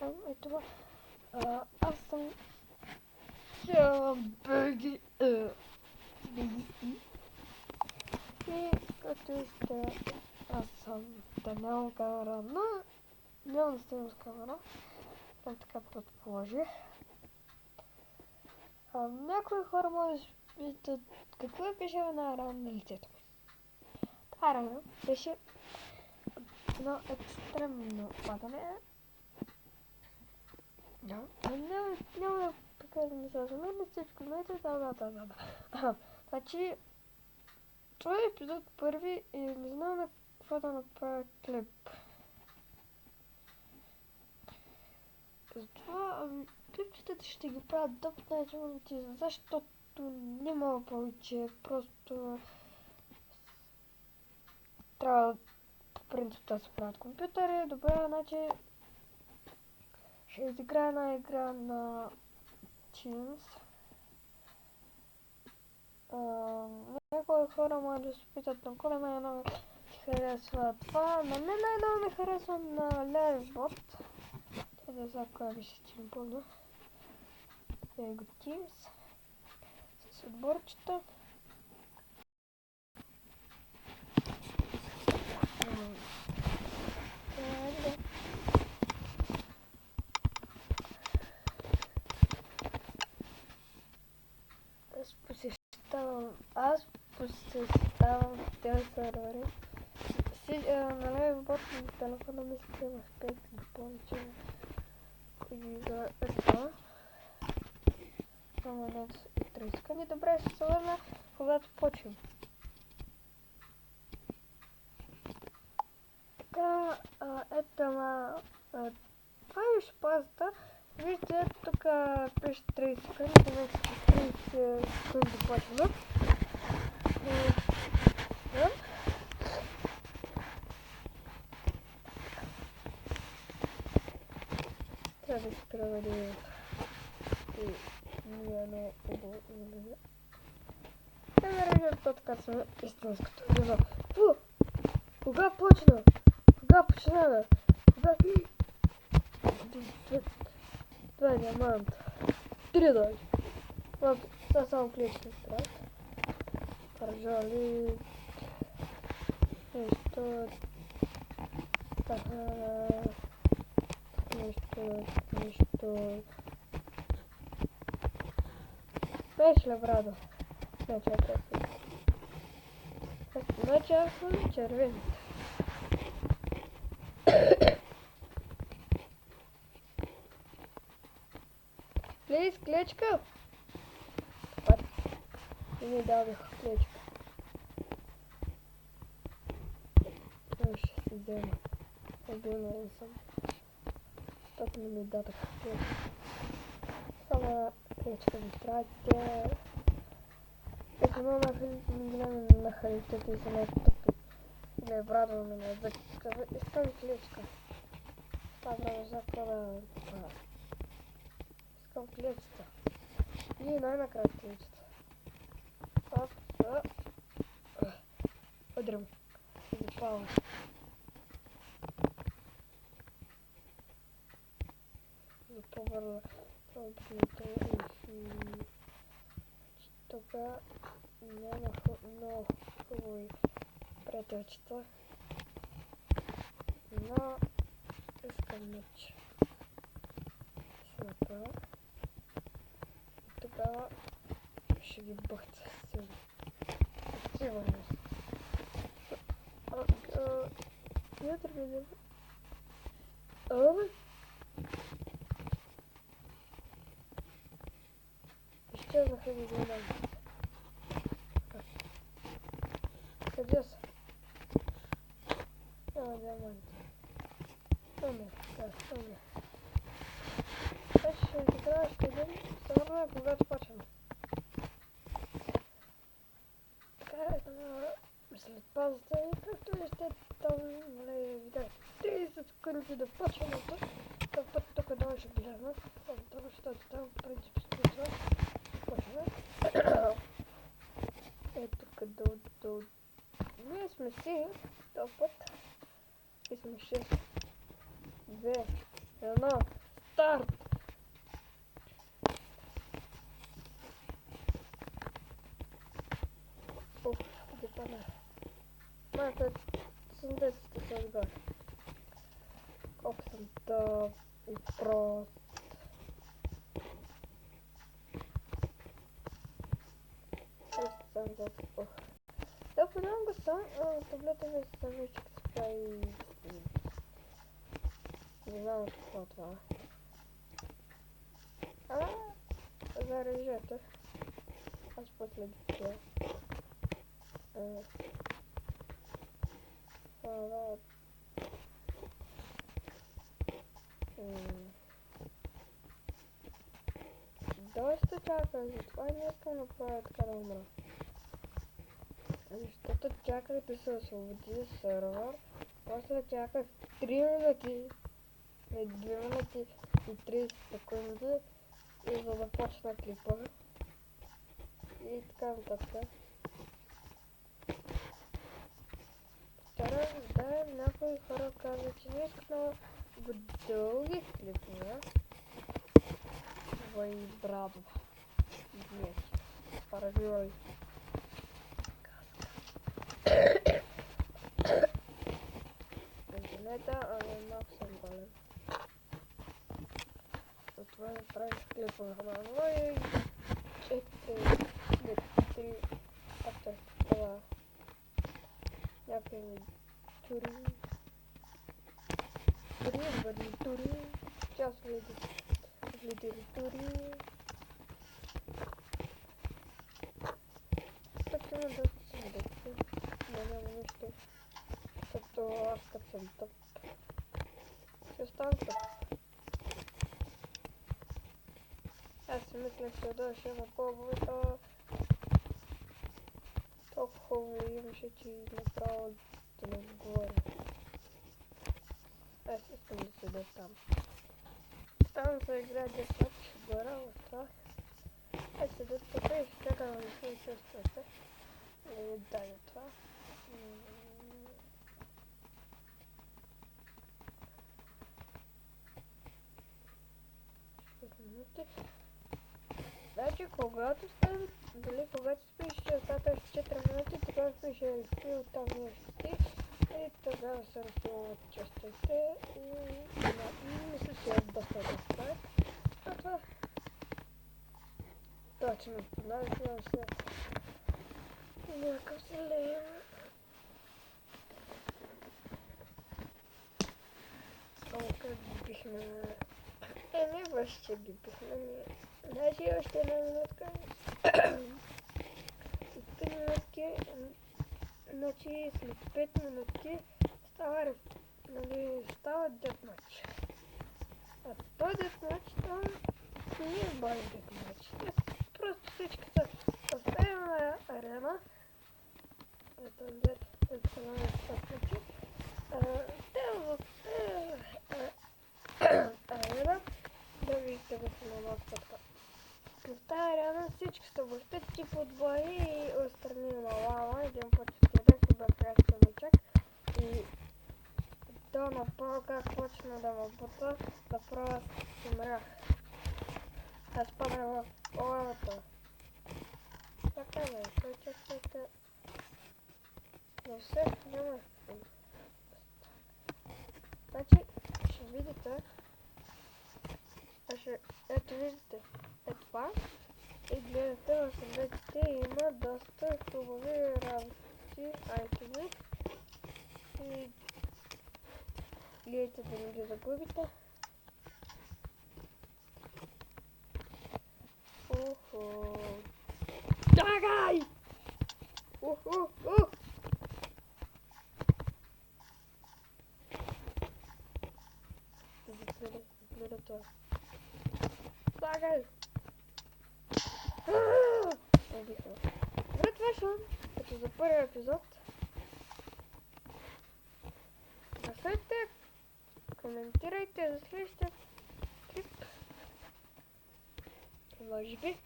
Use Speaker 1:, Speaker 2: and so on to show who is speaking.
Speaker 1: там е това. Аз съм беги и както виждате, аз съм да нямам камера, но няма да снимам с камера. Там така предположих. Някои хора може да питат какво е пише на рана на лицето ми. Това рана беше едно екстремно падане. Няма да показвам сега за мен, всичко знаете, да. Значи, това е епизод първи и не знам на какво да направя клип. Затова клипчетата ще ги правят до 15 минути, защото няма повече, просто трябва по принцип да се правят компютъри. Добре, значи ще изиграя една игра на Teams. Някои хора може да се питат на кой най-много ти харесва това. На мен най-много ми харесва на Livebot. Да знам коя беше стилен помня. Его Teams. С отборчета. Аз посещавам тези сервери. На Livebot на телефона ми се имах 5 или повече. Кои игра е това. Само над 30 секунди. Добре, ще се върна, когато почвам. Така, ето това беше пазата. Вижте, тук пише 30 секунди, значи 30 секунди почваме. Трябва да се проведе и ние едно обуване. Да нарежем то така сме истинското видео. Кога почна? Кога почнава? Кога? Това е диамант. 3 дойде. Това само клетки страх. Пържали. Нещо. Нещо. Знаеш ли, брадо? Значи аз съм червените. Плиз, клечка? И ми дадох клечка. Това ще си взема. Обинал съм. Защото не ми дадох клечка. Само клечка ми тратя. Ето много на халитета и са нещо тъпи. Не е брадва на мен. Искам клечка. Това брадва за това. Искам клечета. И най-накрая клечета. Удрям. Запала. Запомърла. Тук няма много хубави приятелчета. Но искам меч. Ще направя. И тогава ще ги бъхта силно. Сигурно. Я тръгвам. Изчезнаха ги диаманти. Къде са? Няма диаманти. Стоме. Ще идем само когато почваме. Така след паузата и както вижте там видях 30 секунди да почваме тук. Този път тук долу ще гледаме. Защото там в принцип случва. Почваме. Ето къде ние сме си този път. И сме 6, 2, 1. Съндеците са отгоре. Колко съм тъп и прост. Да, подавам го сам, таблета ми се вече спа и... Не знам какво това. Зарежете. Аз после дитя. Доста чаках, затова не искам да правя така да умра. Защото чаках да се освободи сервер, после чаках 3 минути, не 2 минути и 30 секунди, и за да почна клипа. И така нататък. Вчера, да, някои хора казват, че не искат много дълги клипове. Твои брадва. Днес. Парагной. Интернета, ами малко съм болен. Затова направих клипове на нови 4 автор това. Някакви тури. Тури. Сейчас влидери тури. Так има доста съндъци. Няма нищо. Защото аз като съм тъп. Ще оставам тъп. Аз си мислех, че дойше на по-бото. Толкова хубаво имаше, че направо да не говоря. Аз искам да седя там. Там се играе десмат, ще гора в това. Аз седя тук и ще чакам да се чувствате. Да ви даде това. Значи когато ставим, дали когато спиш остатъчно 4 минути, тогава пише рефил, оттам не ще и тогава се рефилват частите и мисля, че е доста добре. А това точно понасям се някакъв зелен. Колко ги бихме... не баш ще ги бихме. Значи още една минутка. 5 минутки. Значи след 5 минути става дедмач. А този дедмач там не е баш дедмач. Просто всички са оставим на арена. Ето те в арена да видите го на маската. В тази арена всички са въобще тип отбори и отстрани на лава. Един път ще си бях мечак и то направо как почна да ме бута, направо аз умрях. Аз паднах в лавата. Така бе, чакайте. Но все няма. Значи, ще видите. Ето виждате. Ето това. И гледате в съдетите има доста хубави работи, айтеми. И гледайте да не ги загубите. Уху. Чакай! Уху! Загледа това. Чакай! Убихме. Добре, това ще като за първия епизод. Гласайте, коментирайте за следващия клип. Може би.